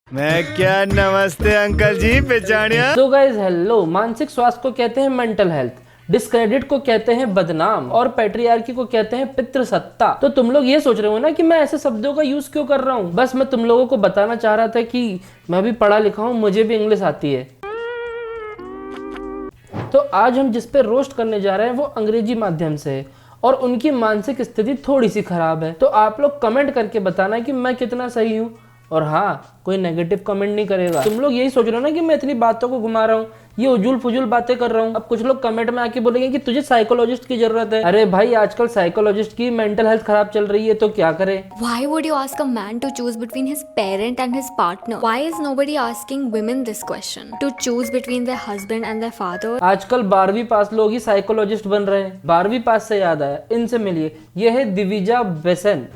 मैं क्या, नमस्ते अंकल जी, पहचानिया। तो गाइस हेलो, मानसिक स्वास्थ्य को कहते हैं मेंटल हेल्थ, डिस्क्रेडिट को कहते हैं बदनाम और पैट्रियार्की को कहते हैं पितृसत्ता। तो तुम लोग ये सोच रहे हो ना कि मैं ऐसे शब्दों का यूज क्यों कर रहा हूँ। बस मैं तुम लोगों को बताना चाह रहा था कि मैं भी पढ़ा लिखा हूँ, मुझे भी इंग्लिश आती है। तो आज हम जिस पे रोस्ट करने जा रहे हैं वो अंग्रेजी माध्यम से है और उनकी मानसिक स्थिति थोड़ी सी खराब है। तो आप लोग कमेंट करके बताना कि मैं कितना सही हूँ। और हाँ, कोई नेगेटिव कमेंट नहीं करेगा। तुम लोग यही सोच रहे हो ना कि मैं इतनी बातों को घुमा रहा हूँ, ये उजुल फुजुल बातें कर रहा हूँ। अब कुछ लोग कमेंट में आके बोलेंगे कि तुझे साइकोलॉजिस्ट की जरूरत है। अरे भाई, आजकल साइकोलॉजिस्ट की मेंटल हेल्थ खराब चल रही है तो क्या करे। Why would you ask a man to choose between his parent and his partner? Why is nobody asking women this question? To choose between their husband and their father? आजकल 12वीं पास लोग ही साइकोलॉजिस्ट बन रहे हैं। 12वीं पास से याद आया, इनसे मिलिए। ये है दिविजा बसीन।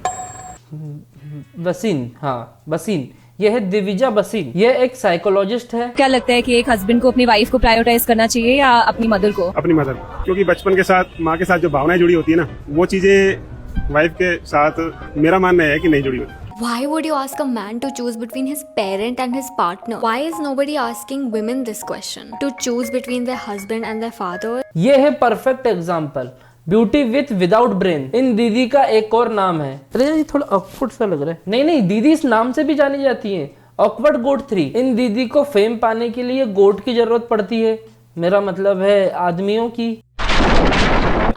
यह है दिविजा बसीन। यह एक साइकोलॉजिस्ट है। क्या लगता है कि एक हस्बैंड को अपनी वाइफ को प्रायोरिटाइज करना चाहिए या अपनी मदर को? अपनी मदर, क्योंकि बचपन के साथ माँ के साथ जो भावनाएं जुड़ी होती है ना, वो चीजें वाइफ के साथ मेरा मानना है कि नहीं जुड़ी होती। Why would you ask a man to choose between his parent and his partner? Why is nobody asking women this question? To choose between their husband and their father? ये है perfect example, beauty with without brain. इन दीदी का एक और नाम है। अरे ये थोड़ा ऑकवर्ड सा लग रहा है। नहीं, दीदी इस नाम से भी जानी जाती है, ऑकवर्ड गोट 3। इन दीदी को फेम पाने के लिए गोट की जरूरत पड़ती है, मेरा मतलब है आदमियों की।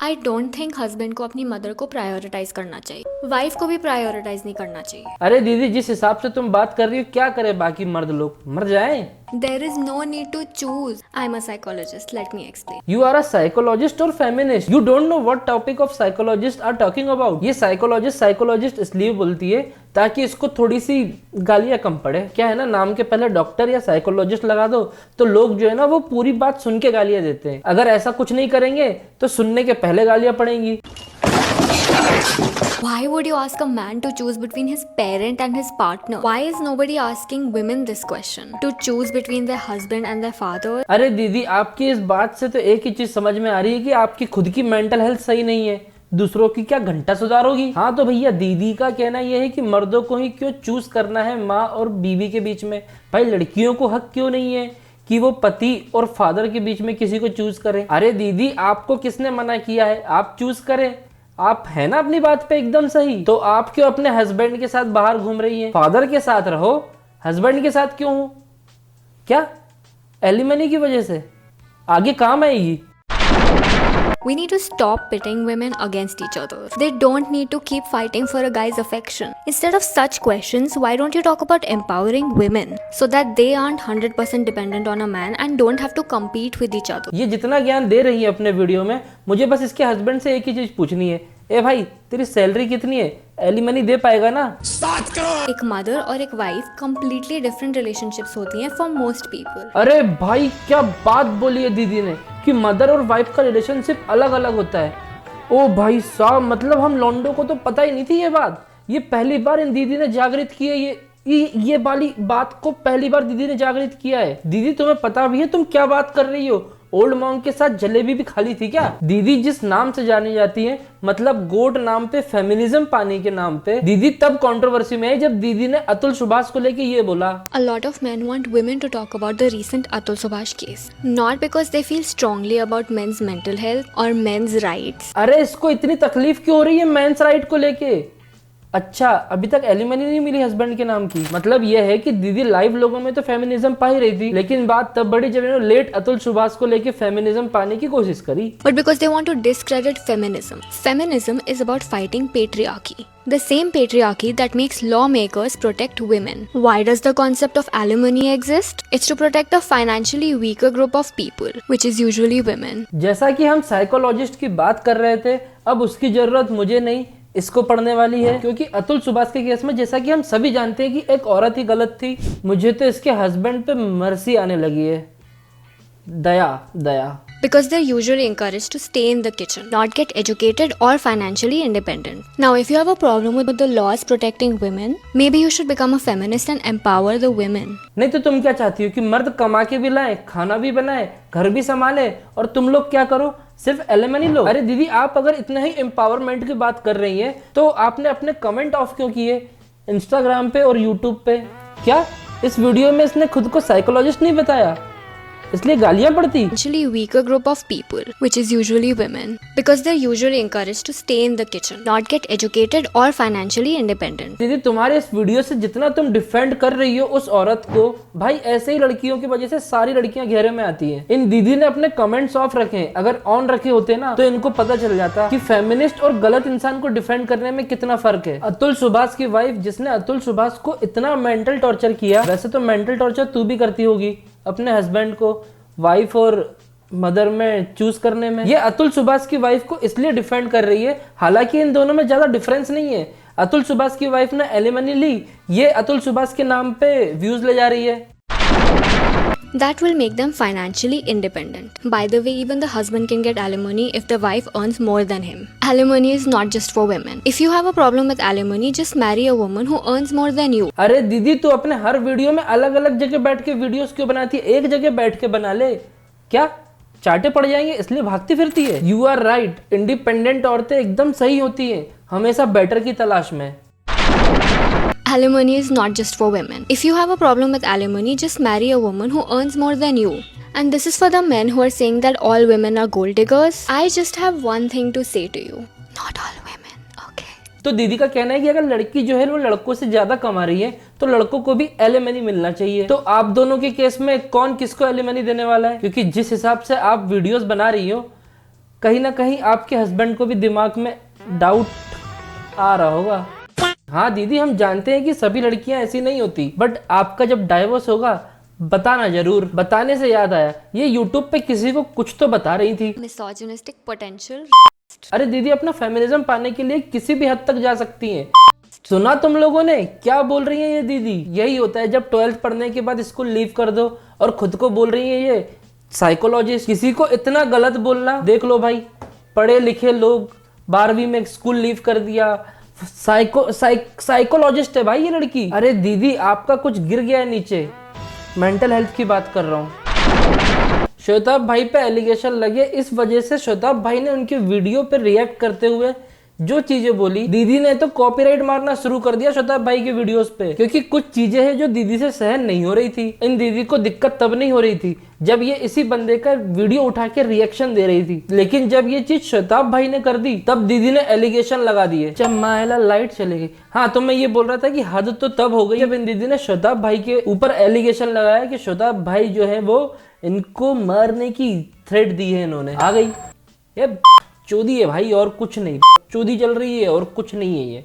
I don't think husband को अपनी मदर को प्रायोरिटाइज करना चाहिए, वाइफ को भी प्रायोरिटाइज नहीं करना चाहिए। अरे दीदी, जिस हिसाब से तुम बात कर रही हो, क्या करे बाकी मर्द लोग, मर जाएं। There is no need to choose. I'm a psychologist. Let me explain. You are a psychologist or feminist? You don't know what topic of psychologists are talking about. ये साइकोलॉजिस्ट इसलिए बोलती है ताकि इसको थोड़ी सी गालियां कम पड़े। क्या है ना, नाम के पहले डॉक्टर या साइकोलॉजिस्ट लगा दो तो लोग जो है ना वो पूरी बात सुन के गालियां देते हैं। अगर ऐसा कुछ नहीं करेंगे तो सुनने के पहले गालियां पड़ेंगी। Why would you ask a man to choose between his parent and his partner? Why is nobody asking women this question? To choose between their husband and their father? अरे दीदी, आपकी इस बात से तो एक ही चीज समझ में आ रही है कि आपकी खुद की मेंटल हेल्थ सही नहीं है, दूसरों की क्या घंटा सुधारोगी। हाँ तो भैया, दीदी का कहना यह है कि मर्दों को ही क्यों चूज करना है माँ और बीवी के बीच में। भाई, लड़कियों को हक क्यों नहीं है कि वो पति और फादर के बीच में किसी को चूज करें। अरे दीदी, आपको किसने मना किया है, आप चूज करें। आप है ना अपनी बात पे एकदम सही। तो आप क्यों अपने हस्बैंड के साथ बाहर घूम रही हैं? फादर के साथ रहो, हस्बैंड के साथ क्यों हो? क्या एलिमनी की वजह से? आगे काम आएगी। We need to stop pitting women against each other. They don't need to keep fighting for a guy's affection. Instead of such questions, why don't you talk about empowering women so that they aren't 100% dependent on a man and don't have to compete with each other? ये जितना ज्ञान दे रही है अपने video में, मुझे बस इसके हस्बैंड से एक ही चीज पूछनी है। ए भाई, तेरी सैलरी कितनी है? एलिमनी दे पाएगा ना? एक मदर और एक वाइफ completely different relationships होती हैं for most people. अरे भाई, क्या बात बोली है दीदी ने कि मदर और वाइफ का रिलेशनशिप अलग अलग होता है। ओ भाई साहब, मतलब हम लौंडो को तो पता ही नहीं थी ये बात। ये पहली बार इन दीदी ने जागृत की है। ये वाली बात को पहली बार दीदी ने जागृत किया है। दीदी, तुम्हें पता भी है तुम क्या बात कर रही हो? ओल्ड मॉन्ग के साथ जलेबी भी खाली थी क्या? दीदी जिस नाम से जानी जाती है, मतलब गोट नाम पे, फेमिनिज्म पाने के नाम पे, दीदी तब कंट्रोवर्सी में है जब दीदी ने अतुल सुभाष को लेके ये बोला। A lot of men want women to talk about the recent Atul Subhash case, not because they feel strongly about men's mental health or men's rights. अरे इसको इतनी तकलीफ क्यों हो रही है मेंस राइट को लेके? अच्छा, अभी तक एलिमनी नहीं मिली हस्बैंड के नाम की। मतलब यह है कि दीदी लाइव लोगों में तो फेमिनिज्म पा ही रही थी, लेकिन बात तब बड़ी जब इन्होंने लेट अतुल सुभाष को लेके फेमिनिज्म पाने की कोशिश करी। But because they want to discredit feminism. Feminism is about fighting patriarchy. The same patriarchy that makes lawmakers protect women. Why does the concept of alimony exist? It's to protect a financially weaker group of people, which is usually women. जैसा कि हम psychologist की बात कर रहे थे, अब उसकी जरूरत मुझे नहीं, इसको पढ़ने वाली है। क्योंकि अतुल सुभाष के केस में जैसा कि हम सभी जानते हैं कि एक औरत ही गलत थी। मुझे तो इसके हस्बैंड पे मर्सी आने लगी है, दया। Because they're usually encouraged to stay in the kitchen, not get educated or financially independent. Now, if you have a problem with the laws protecting women, maybe you should become a feminist and empower the women. नहीं तो तुम क्या चाहती हो कि मर्द कमा के भी लाए, खाना भी बनाए, घर भी संभाले और तुम लोग क्या करो, सिर्फ एलिमनी लो? अरे दीदी, आप अगर इतना ही एम्पावरमेंट की बात कर रही हैं तो आपने अपने कमेंट ऑफ क्यों किए इंस्टाग्राम पे और यूट्यूब पे? क्या इस वीडियो में इसने खुद को साइकोलॉजिस्ट नहीं बताया, इसलिए गालियां पड़ती। Financially weaker group of people, which is usually women, because they're usually encouraged to stay in the kitchen, not get educated or financially independent. दीदी तुम्हारे इस वीडियो से जितना तुम डिफेंड कर रही हो उस औरत को, भाई ऐसे ही लड़कियों की वजह से सारी लड़कियां घेरे में आती हैं। इन दीदी ने अपने कमेंट्स ऑफ रखे हैं, अगर ऑन रखे होते ना तो इनको पता चल जाता कि फेमिनिस्ट और गलत इंसान को डिफेंड करने में कितना फर्क है। अतुल सुभाष की वाइफ जिसने अतुल सुभाष को इतना मेंटल टॉर्चर किया, वैसे तो मेंटल टॉर्चर तू भी करती होगी अपने हस्बैंड को वाइफ और मदर में चूज करने में। ये अतुल सुभाष की वाइफ को इसलिए डिफेंड कर रही है, हालांकि इन दोनों में ज्यादा डिफरेंस नहीं है। अतुल सुभाष की वाइफ ने एलिमनी ली, ये अतुल सुभाष के नाम पे व्यूज ले जा रही है। That will make them financially independent. By the way, even the husband can get alimony if the wife earns more than him. Alimony is not just for women. If you have a problem with alimony, just marry a woman who earns more than you. अरे दीदी तू अपने हर video में अलग अलग जगह बैठ के वीडियोस क्यों बनाती है? एक जगह बैठ के बना ले, क्या चाटे पड़ जाएंगे इसलिए भागती फिरती है? यू आर राइट, इंडिपेंडेंट औरतें एकदम सही होती है, हमेशा बेटर की तलाश में। Alimony is not just for women. If you have a problem with alimony, just marry a woman who earns more than you. And this is for the men who are saying that all women are gold diggers. I just have one thing to say to you. Not all women, okay? तो दीदी का कहना है कि अगर लड़की जो है वो लड़कों से ज्यादा कमा रही है तो लड़कों को भी एलिमनी मिलना चाहिए। तो आप दोनों के केस में कौन किसको एलिमनी देने वाला है? क्योंकि जिस हिसाब से आप वीडियोस बना रही हो, कहीं ना कहीं आपके हस्बैंड को भी दिमाग में डाउट आ रहा होगा। हाँ दीदी हम जानते हैं कि सभी लड़कियां ऐसी नहीं होती, बट आपका जब डाइवोर्स होगा बताना जरूर। बताने से याद आया, ये यूट्यूब पे किसी को कुछ तो बता रही थी। Misogynistic potential. अरे दीदी अपना फेमिनिज्म पाने के लिए किसी भी हद तक जा सकती हैं। सुना तुम लोगों ने क्या बोल रही है ये दीदी? यही होता है जब 12th पढ़ने के बाद स्कूल लीव कर दो और खुद को बोल रही है ये साइकोलॉजिस्ट। किसी को इतना गलत बोलना, देख लो भाई, पढ़े लिखे लोग 12वीं में स्कूल लीव कर दिया, साइकोलॉजिस्ट है भाई ये लड़की। अरे दीदी आपका कुछ गिर गया है नीचे, मेंटल हेल्थ की बात कर रहा हूँ। श्वेताब भाई पे एलिगेशन लगे, इस वजह से श्वेताब भाई ने उनके वीडियो पे रिएक्ट करते हुए जो चीजें बोली, दीदी ने तो कॉपीराइट मारना शुरू कर दिया श्वेताब भाई के वीडियोस पे, क्योंकि कुछ चीजें हैं जो दीदी से सहन नहीं हो रही थी। इन दीदी को दिक्कत तब नहीं हो रही थी जब ये इसी बंदे का वीडियो उठा के रिएक्शन दे रही थी, लेकिन जब ये चीज श्वेताब भाई ने कर दी तब दीदी ने एलिगेशन लगा दिए। चमाइला लाइट चली गई। हाँ तो मैं ये बोल रहा था कि हद तो तब हो गई जब इन दीदी ने श्वेताब भाई के ऊपर एलिगेशन लगाया कि श्वेताब भाई जो है वो इनको मारने की थ्रेट दी है इन्होंने। आ गई ये चोदी है भाई और कुछ नहीं, चोदी चल रही है और कुछ नहीं है ये।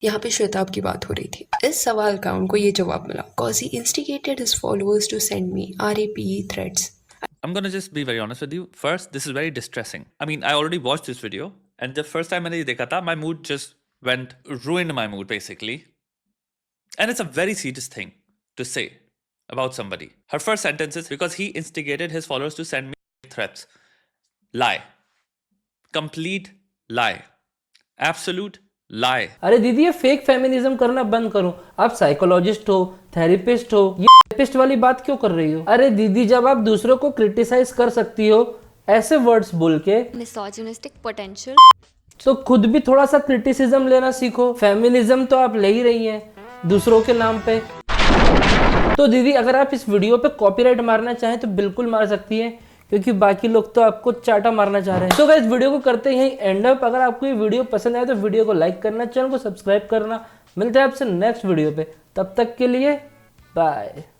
यहाँ पे श्वेताब की बात हो रही थी। इस सवाल का उनको ये जवाब मिला, cause he instigated his followers to send me RAPE threats. I'm gonna just be very honest with you. First, this is very distressing. I mean, I already watched this video, and the first time मैंने ये देखा था, my mood just ruined my mood basically. And it's a very serious thing to say about somebody. Her first sentence is because he instigated his followers to send me threats. Lie. Complete lie. Absolute lie. अरे दीदी ये fake feminism करना बंद करो। आप psychologist हो, therapist हो, ये थेरेपिस्ट वाली बात क्यों कर रही हो? अरे दीदी जब आप दूसरों को क्रिटिसाइज कर सकती हो ऐसे वर्ड्स बोल के, Misogynistic potential. तो खुद भी थोड़ा सा क्रिटिसिज्म लेना सीखो। फेमिनिज्म तो आप ले ही रही हैं दूसरों के नाम पे। तो दीदी अगर आप इस वीडियो पे कॉपीराइट मारना चाहें तो बिल्कुल मार सकती हैं, क्योंकि बाकी लोग तो आपको चाटा मारना चाह रहे हैं। तो गाइस वीडियो को करते हैं एंड अप। अगर आपको ये वीडियो पसंद आए तो वीडियो को लाइक करना, चैनल को सब्सक्राइब करना। मिलते हैं आपसे नेक्स्ट वीडियो पे, तब तक के लिए बाय।